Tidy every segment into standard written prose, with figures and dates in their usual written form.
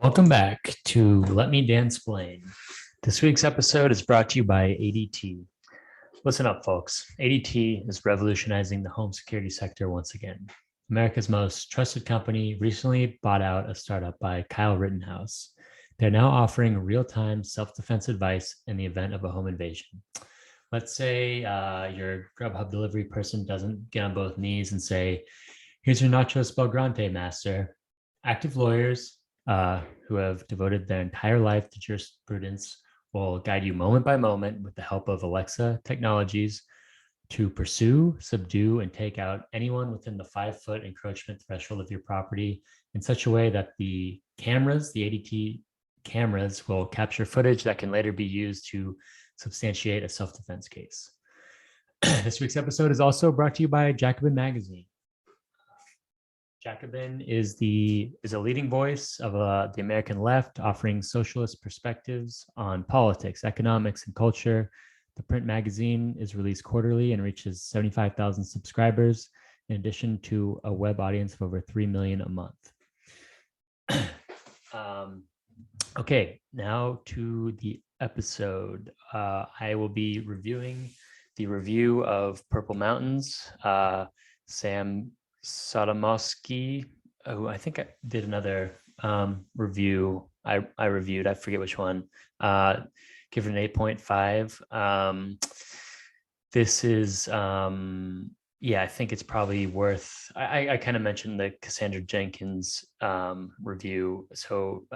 Welcome back to Let Me Dansplain. This week's episode is brought to you by ADT. Listen up, folks. ADT is revolutionizing the home security sector once again. America's most trusted company recently bought out a startup by Kyle Rittenhouse. They're now offering real-time self-defense advice in the event of a home invasion. Let's say your Grubhub delivery person doesn't get on both knees and say, "Here's your nachos Belgrante, master." Active lawyers who have devoted their entire life to jurisprudence will guide you moment by moment with the help of Alexa technologies to pursue, subdue, and take out anyone within the 5-foot encroachment threshold of your property in such a way that the ADT cameras, will capture footage that can later be used to substantiate a self-defense case. This week's episode is also brought to you by Jacobin Magazine. Jacobin is a leading voice of the American left, offering socialist perspectives on politics, economics, and culture. The print magazine is released quarterly and reaches 75,000 subscribers, in addition to a web audience of over 3 million a month. Okay, now to the episode. I will be reviewing the review of Purple Mountains. Sam Sotomowski, who I think I did another review. I reviewed, I forget which one. Give it an 8.5. This is, I think it's probably worth, I kind of mentioned the Cassandra Jenkins review. So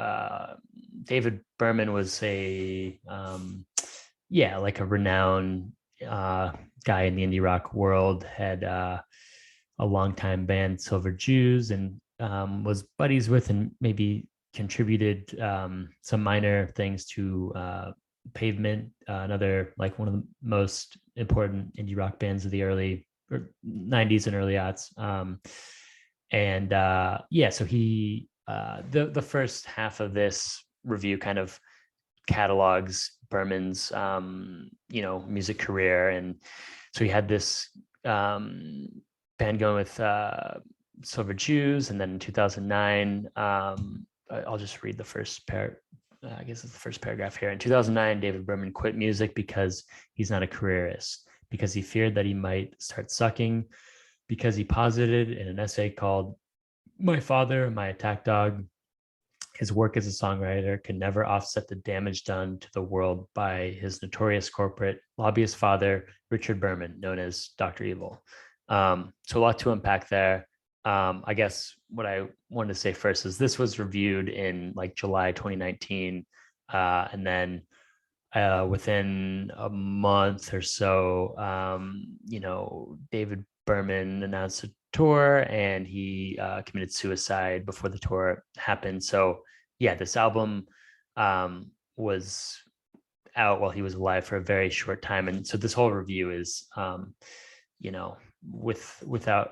David Berman was a renowned guy in the indie rock world, had a longtime band, Silver Jews, and was buddies with and maybe contributed some minor things to Pavement, another like one of the most important indie rock bands of the early 90s and early aughts. So he the first half of this review kind of catalogs Berman's music career, and so he had this band going with Silver Jews, and then in 2009, I'll just read the first I guess it's the first paragraph here. In 2009, David Berman quit music because he's not a careerist, because he feared that he might start sucking, because he posited in an essay called "My Father, My Attack Dog," his work as a songwriter could never offset the damage done to the world by his notorious corporate lobbyist father, Richard Berman, known as Dr. Evil. So a lot to unpack there. I guess what I wanted to say first is this was reviewed in like July 2019. And then within a month or so, David Berman announced a tour, and he committed suicide before the tour happened. So yeah, this album was out while he was alive for a very short time. And so this whole review is,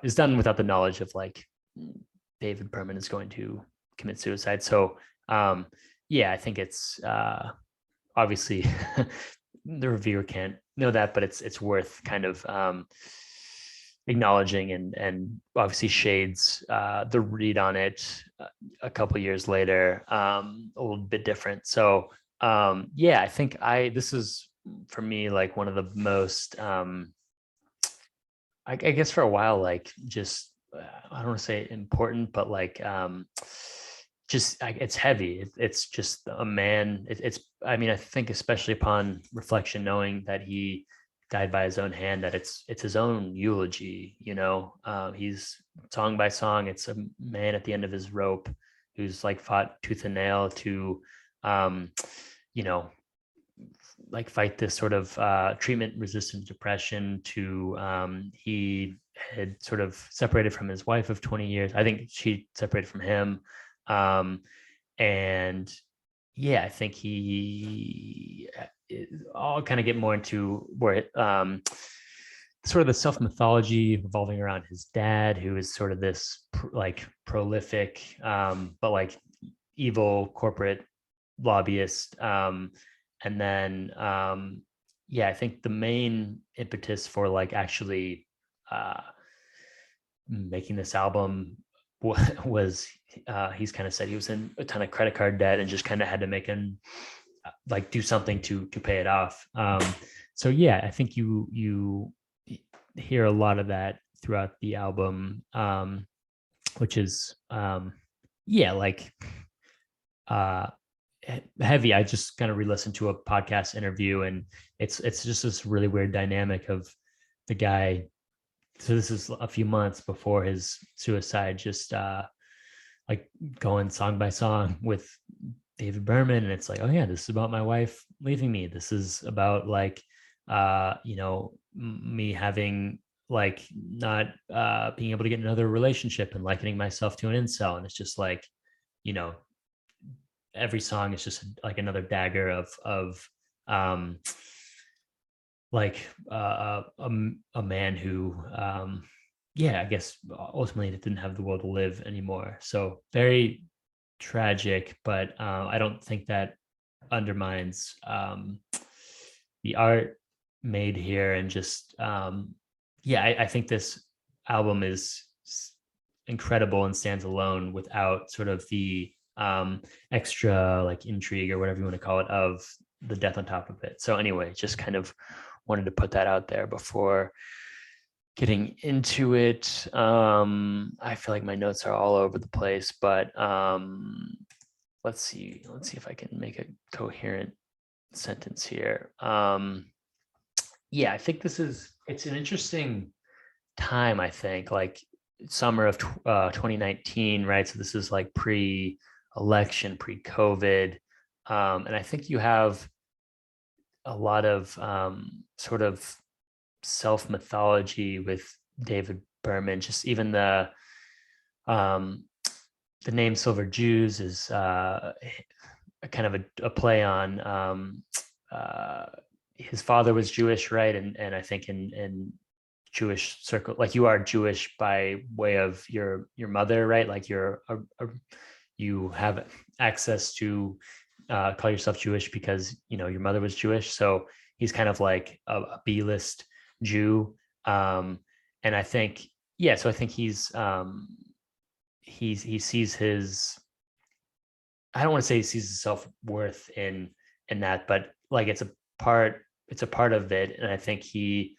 is done without the knowledge of like David Berman is going to commit suicide. So I think it's obviously the reviewer can't know that, but it's worth kind of acknowledging, and obviously shades the read on it a couple years later a little bit different. So I think this is for me like one of the most I guess for a while, like just I don't want to say important, but like it's heavy. It's just a man. I mean, I think especially upon reflection, knowing that he died by his own hand, that it's his own eulogy. He's song by song. It's a man at the end of his rope who's like fought tooth and nail to, like fight this sort of treatment-resistant depression. He had sort of separated from his wife of 20 years. I think she separated from him. I think I'll kind of get more into where it, sort of the self-mythology revolving around his dad, who is sort of this prolific, but like evil corporate lobbyist. And then, I think the main impetus for like actually making this album was he's kind of said he was in a ton of credit card debt and just kind of had to make him like do something to pay it off. So yeah, I think you hear a lot of that throughout the album, which is yeah, like uh heavy. I just kind of re-listened to a podcast interview, and it's just this really weird dynamic of the guy. So this is a few months before his suicide, just like going song by song with David Berman, and it's like, oh yeah, this is about my wife leaving me. This is about like me having like not being able to get another relationship and likening myself to an incel. And it's just like, you know, every song is just like another dagger of um like a man who yeah, I guess ultimately didn't have the will to live anymore. So very tragic, but I don't think that undermines the art made here. And just yeah, I think this album is incredible and stands alone without sort of the extra like intrigue or whatever you want to call it of the death on top of it. So anyway, just kind of wanted to put that out there before getting into it. I feel like my notes are all over the place, but let's see if I can make a coherent sentence here. Yeah, I think it's an interesting time. I think like summer of 2019, right? So this is like pre-election, pre-COVID, and I think you have a lot of sort of self mythology with David Berman. Just even um, the name Silver Jews is a kind of a play on his father was Jewish, right? And I think in Jewish circle, like you are Jewish by way of your mother, right? Like you have access to call yourself Jewish because your mother was Jewish. So he's kind of like a B-list Jew, and I think yeah. So I think he sees his, I don't want to say he sees his self-worth in that, but like it's a part of it. And I think he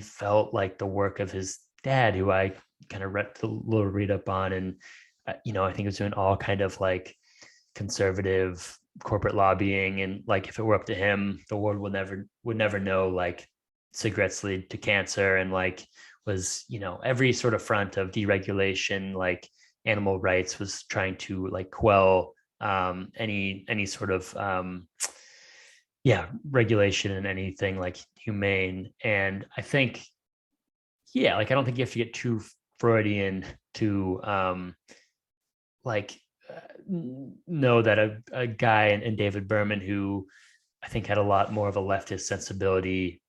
felt like the work of his dad, who I kind of read a little read up on, and I think he was doing all kind of like conservative corporate lobbying, and like if it were up to him, the world would never know like cigarettes lead to cancer, and like was every sort of front of deregulation, like animal rights, was trying to like quell any sort of yeah, regulation and anything like humane. And I think yeah, like I don't think you have to get too Freudian to like know that a guy in David Berman, who I think had a lot more of a leftist sensibility,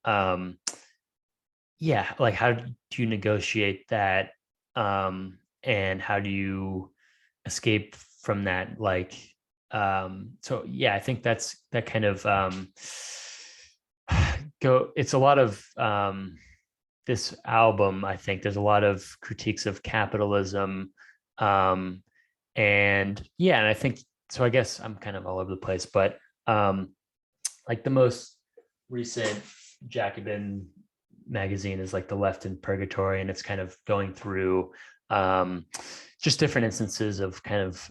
yeah, like how do you negotiate that, and how do you escape from that, like so yeah, I think that kind of it's a lot of this album. I think there's a lot of critiques of capitalism, um and yeah, and I think so. I guess I'm kind of all over the place, but like the most recent Jacobin magazine is like The Left in Purgatory, and it's kind of going through just different instances of kind of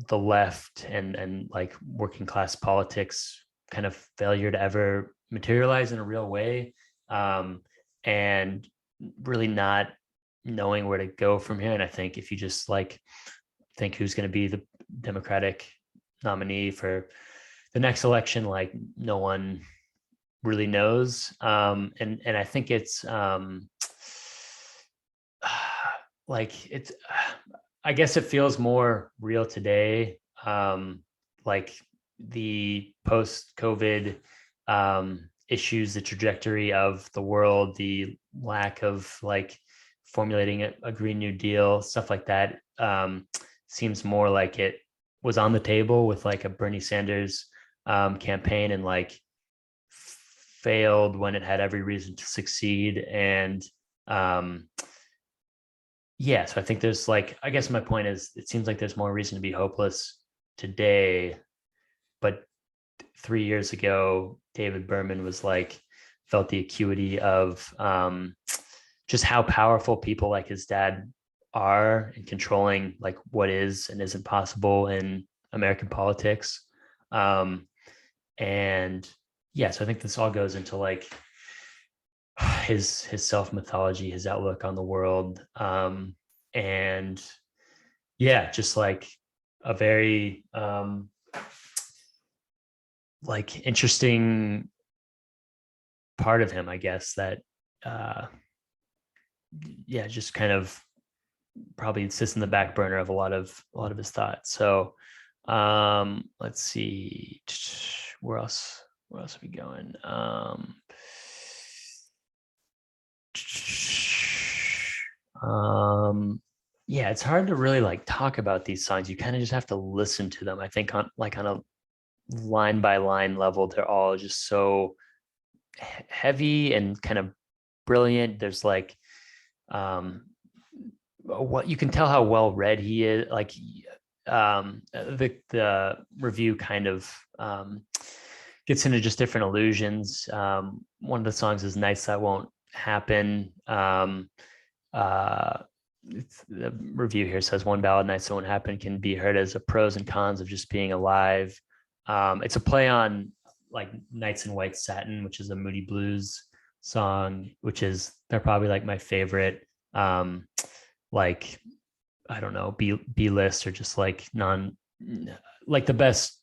the left and like working class politics kind of failure to ever materialize in a real way, and really not knowing where to go from here. And I think if you just like think who's going to be the Democratic nominee for the next election, like no one really knows. And I think it's like it's I guess it feels more real today. Like the post-COVID issues, the trajectory of the world, the lack of like formulating a Green New Deal, stuff like that, seems more like it was on the table with like a Bernie Sanders campaign, and like failed when it had every reason to succeed. And yeah, so I think there's like, I guess my point is, it seems like there's more reason to be hopeless today, but 3 years ago, David Berman was like, felt the acuity of just how powerful people like his dad are in controlling like what is and isn't possible in American politics. Um, and yeah, so I think this all goes into like his self mythology, his outlook on the world, and yeah, just like a very like interesting part of him, I guess, that uh, yeah, just kind of probably sits in the back burner of a lot of his thoughts. So let's see, where else are we going? Um yeah, it's hard to really like talk about these songs. You kind of just have to listen to them. I think on a line by line level, they're all just so heavy and kind of brilliant. There's like what you can tell how well read he is. Like the review kind of gets into just different illusions. One of the songs is "Nights That Won't Happen." Uh, the review here says one ballad, "Nights That Won't Happen," can be heard as a pros and cons of just being alive. It's a play on like "Nights in White Satin," which is a Moody Blues song, which is they're probably like my favorite. Like I don't know, B list or just like like the best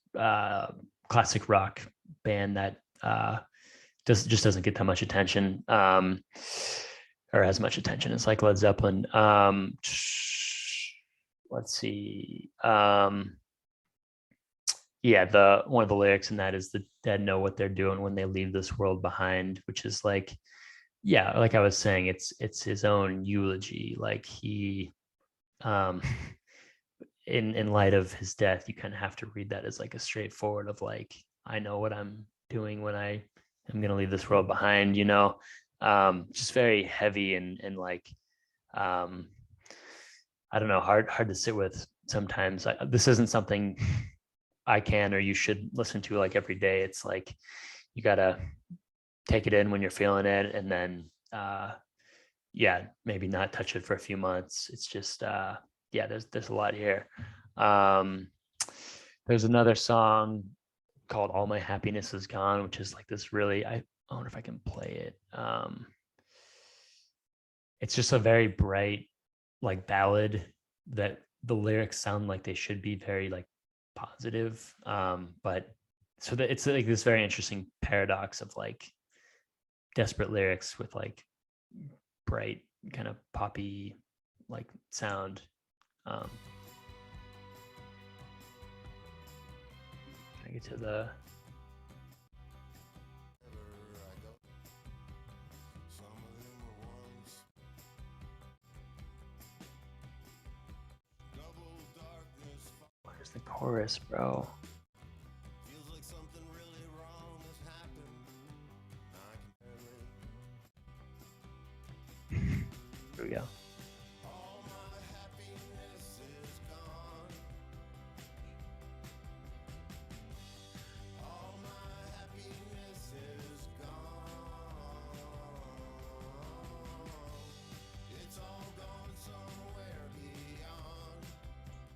classic rock band that just doesn't get that much attention, or as much attention as like Led Zeppelin. Let's see. Yeah, the one of the lyrics in that is the dead know what they're doing when they leave this world behind, which is like, yeah, like I was saying, it's his own eulogy. Like he um in light of his death, you kind of have to read that as like a straightforward of like, I know what I'm doing when I am going to leave this world behind, just very heavy and like, um, I don't know, hard to sit with sometimes. This isn't something I can, or you should listen to like every day. It's like, you got to take it in when you're feeling it. And then, yeah, maybe not touch it for a few months. It's just, yeah, there's a lot here. Um, there's another song called "All My Happiness Is Gone," which is like this really, I wonder if I can play it. It's just a very bright, like ballad that the lyrics sound like they should be very like positive. But so that it's like this very interesting paradox of like desperate lyrics with like bright kind of poppy like sound. Um, I get to the where's the chorus, bro? Here we go.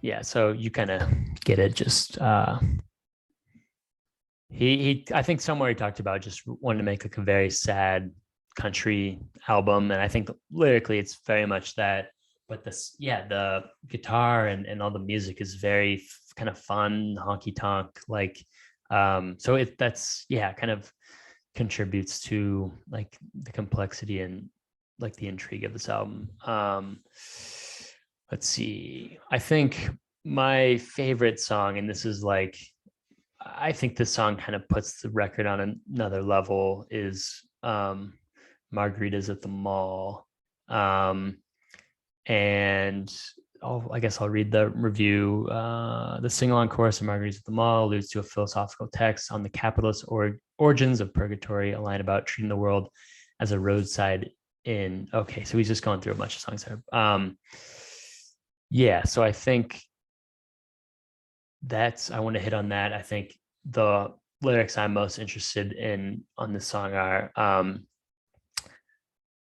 Yeah, so you kind of get it. Just he I think somewhere he talked about just wanting to make like a very sad country album, and I think lyrically it's very much that. But this, yeah, the guitar and all the music is very kind of fun, honky tonk, like so that's yeah, kind of contributes to like the complexity and like the intrigue of this album. Let's see. I think my favorite song, and this is like, I think this song kind of puts the record on another level, is Margaritas at the Mall. And I guess I'll read the review. The sing-along chorus of Margaritas at the Mall alludes to a philosophical text on the capitalist origins of purgatory, a line about treating the world as a roadside okay, so he's just going through a bunch of songs there. Yeah, so I think I want to hit on that. I think the lyrics I'm most interested in on this song are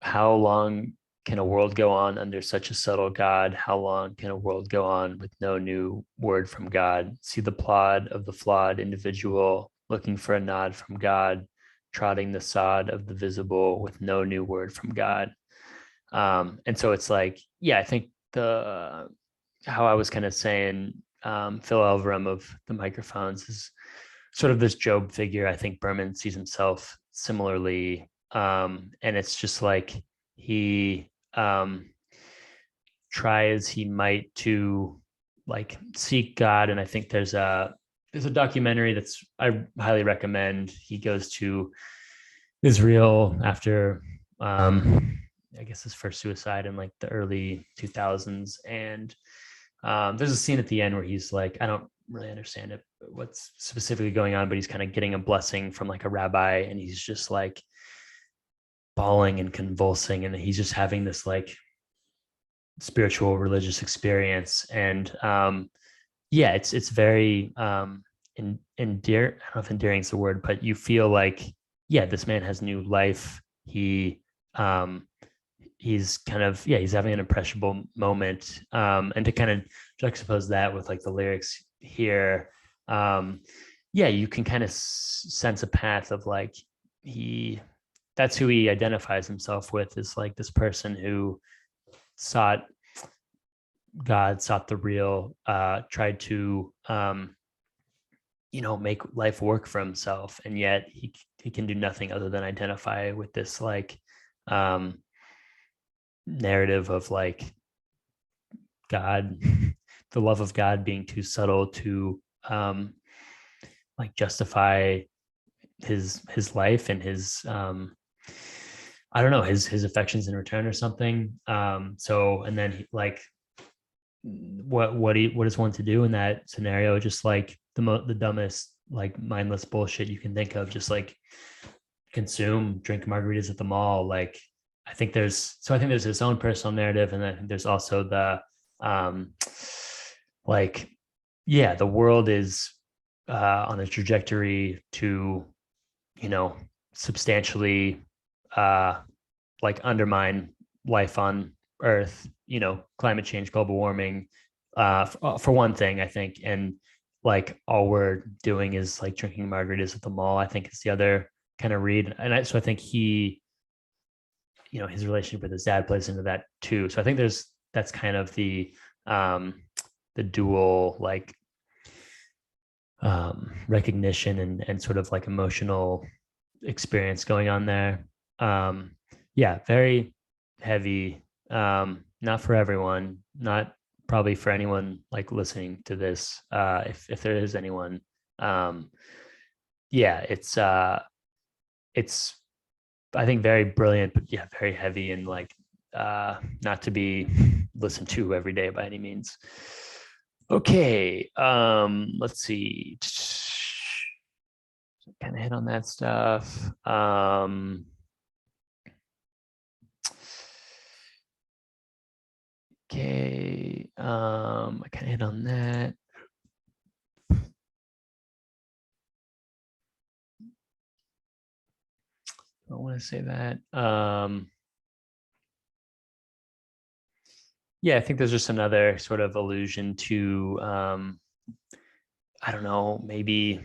how long can a world go on under such a subtle God? How long can a world go on with no new word from God? See the plod of the flawed individual, looking for a nod from God, trotting the sod of the visible with no new word from God. And so it's like, yeah, I think how I was kind of saying, Phil Elverum of the Microphones is sort of this Job figure. I think Berman sees himself similarly. And it's just like he try as he might to like seek God. And I think there's a documentary that's I highly recommend. He goes to Israel after I guess his first suicide in like the early 2000s. And there's a scene at the end where he's like, I don't really understand it, what's specifically going on, but he's kind of getting a blessing from like a rabbi, and he's just like bawling and convulsing, and he's just having this like spiritual religious experience. And yeah, it's very endear. I don't know if endearing is the word, but you feel like, yeah, this man has new life. He's kind of, yeah, he's having an impressionable moment. And to kind of juxtapose that with like the lyrics here, yeah, you can kind of sense a path of like that's who he identifies himself with, is like this person who sought God, sought the real, tried to make life work for himself, and yet he can do nothing other than identify with this like narrative of like God, the love of God being too subtle to like justify his life and his I don't know, his affections in return or something. So, and then like what is one to do in that scenario? Just like the dumbest, like mindless bullshit you can think of, just like drink margaritas at the mall. Like I think there's his own personal narrative, and then there's also the like, yeah, the world is on a trajectory to, substantially like undermine life on Earth, climate change, global warming, for one thing, I think. And like all we're doing is like drinking margaritas at the mall, I think is the other kind of read. And so I think his relationship with his dad plays into that too. So I think that's kind of the dual like recognition and sort of like emotional experience going on there. Yeah, very heavy. Not for everyone, not probably for anyone like listening to this. If there is anyone, yeah, it's I think very brilliant, but yeah, very heavy and like not to be listened to every day by any means. Okay, let's see. Kind of hit on that stuff. Okay, I kind of hit on that. I want to say that. Yeah, I think there's just another sort of allusion to, I don't know, maybe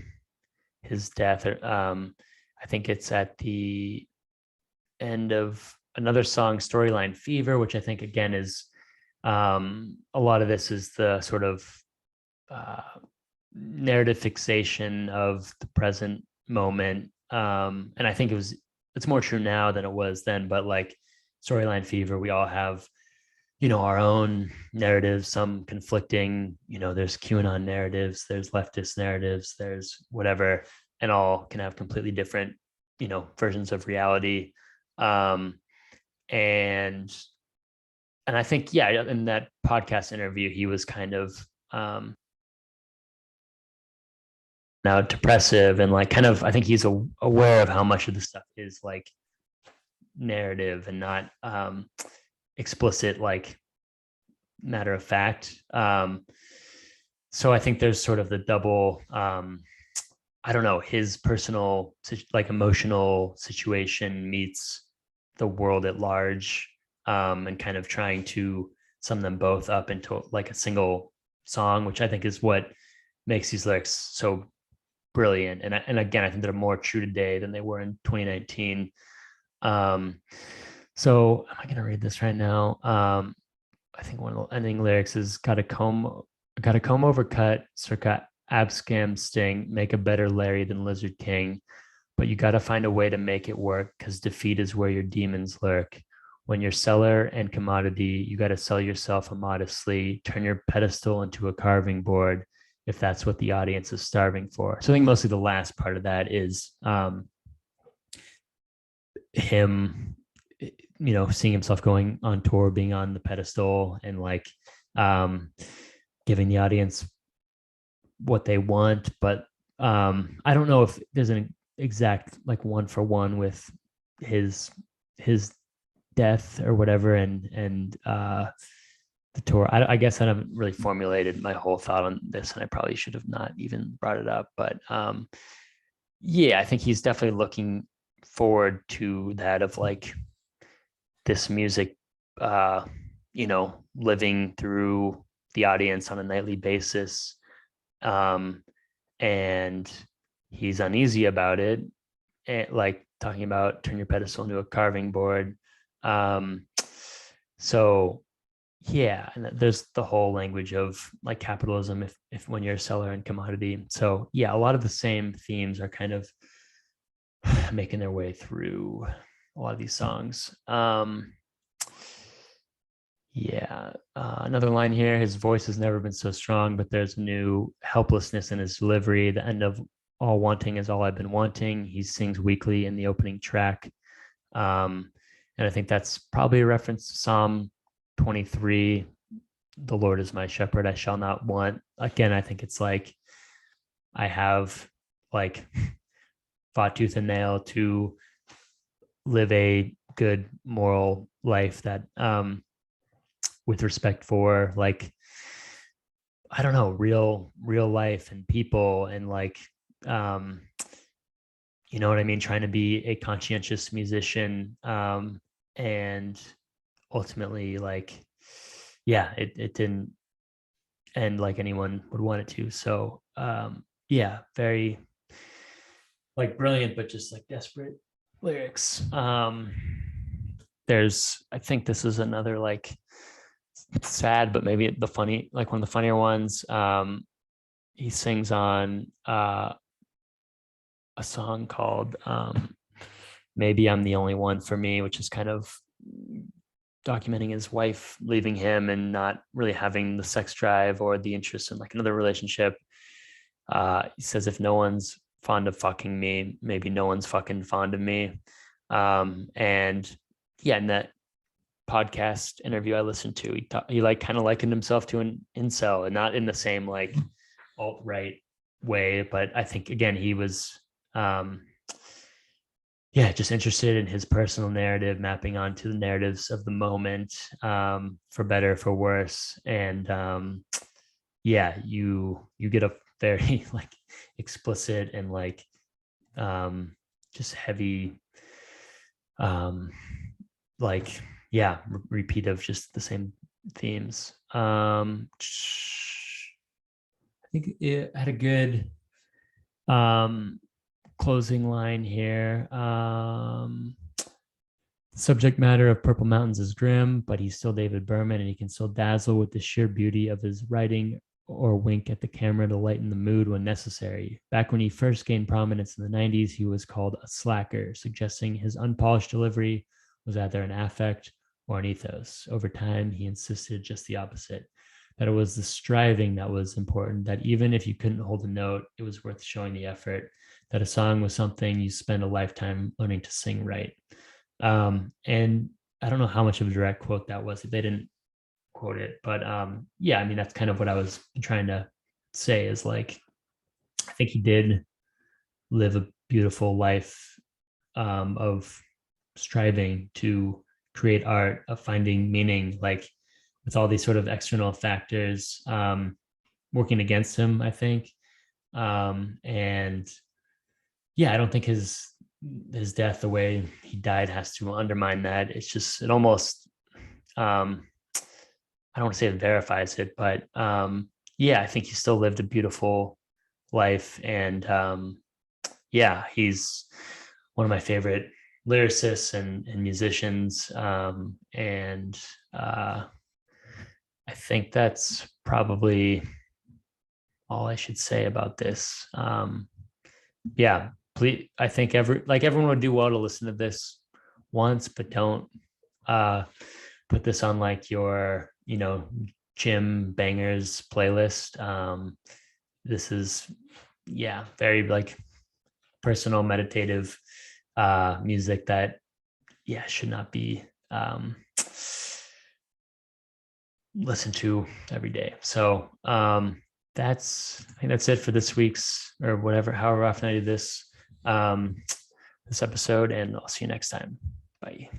his death. I think it's at the end of another song, Storyline Fever, which I think again is a lot of this is the sort of narrative fixation of the present moment. And I think it's more true now than it was then, but like Storyline Fever, we all have, our own narratives, some conflicting, there's QAnon narratives, there's leftist narratives, there's whatever, and all can have completely different, versions of reality. And I think, yeah, in that podcast interview, he was kind of now depressive and like kind of, I think he's aware of how much of this stuff is like narrative and not explicit, like matter of fact. So I think there's sort of the double, I don't know, his personal, like emotional situation meets the world at large, and kind of trying to sum them both up into like a single song, which I think is what makes these lyrics so brilliant. And again, I think they're more true today than they were in 2019. So am I going to read this right now? I think one of the ending lyrics is got a comb over cut, circa abscam sting, make a better Larry than Lizard King. But you got to find a way to make it work, because defeat is where your demons lurk. When you're seller and commodity, you got to sell yourself immodestly, turn your pedestal into a carving board, if that's what the audience is starving for. So I think mostly the last part of that is him, seeing himself going on tour, being on the pedestal, and like giving the audience what they want. But I don't know if there's an exact like one for one with his death or whatever, and the tour. I guess I haven't really formulated my whole thought on this, and I probably should have not even brought it up. But yeah, I think he's definitely looking forward to that, of like this music, living through the audience on a nightly basis. And he's uneasy about it, and like talking about turn your pedestal into a carving board. So yeah, and there's the whole language of like capitalism, if when you're a seller and commodity. So yeah, a lot of the same themes are kind of making their way through a lot of these songs. Another line here, his voice has never been so strong, but there's a new helplessness in his delivery. The end of all wanting is all I've been wanting. He sings weakly in the opening track. And I think that's probably a reference to Psalm 23. The Lord is my shepherd, I shall not want. Again, I think it's like, I have like fought tooth and nail to live a good moral life that, with respect for like, I don't know, real life and people, and like, you know what I mean? Trying to be a conscientious musician. And ultimately, like, yeah, it didn't end like anyone would want it to. So yeah, very like brilliant, but just like desperate lyrics. I think this is another like sad, but maybe the funny, like one of the funnier ones. He sings on a song called Maybe I'm the Only One for Me, which is kind of documenting his wife leaving him and not really having the sex drive or the interest in like another relationship. He says, if no one's fond of fucking me, maybe no one's fucking fond of me. And yeah, in that podcast interview I listened to, he like kind of likened himself to an incel, and not in the same like alt-right way, but I think again he was just interested in his personal narrative mapping onto the narratives of the moment, for better for worse. And you get a very like explicit and like just heavy like repeat of just the same themes. I think it had a good closing line here. The subject matter of Purple Mountains is grim, but he's still David Berman, and he can still dazzle with the sheer beauty of his writing, or wink at the camera to lighten the mood when necessary. Back when he first gained prominence in the 90s, he was called a slacker, suggesting his unpolished delivery was either an affect or an ethos. Over time, he insisted just the opposite, that it was the striving that was important, that even if you couldn't hold a note, it was worth showing the effort, that a song was something you spend a lifetime learning to sing right. And I don't know how much of a direct quote that was. They didn't quote it, but I mean, that's kind of what I was trying to say, is like, I think he did live a beautiful life of striving to create art, of finding meaning, like with all these sort of external factors working against him, I think. And yeah, I don't think his death, the way he died, has to undermine that. It's just, it almost I don't want to say it verifies it, but yeah, I think he still lived a beautiful life. And yeah, he's one of my favorite lyricists and musicians. And I think that's probably all I should say about this. Yeah, please, I think everyone would do well to listen to this once, but don't uh, put this on like your, gym bangers playlist. This is, yeah, very like personal meditative music that, yeah, should not be listened to every day. So I think that's it for this week's, or whatever, however often I do this episode, and I'll see you next time. Bye.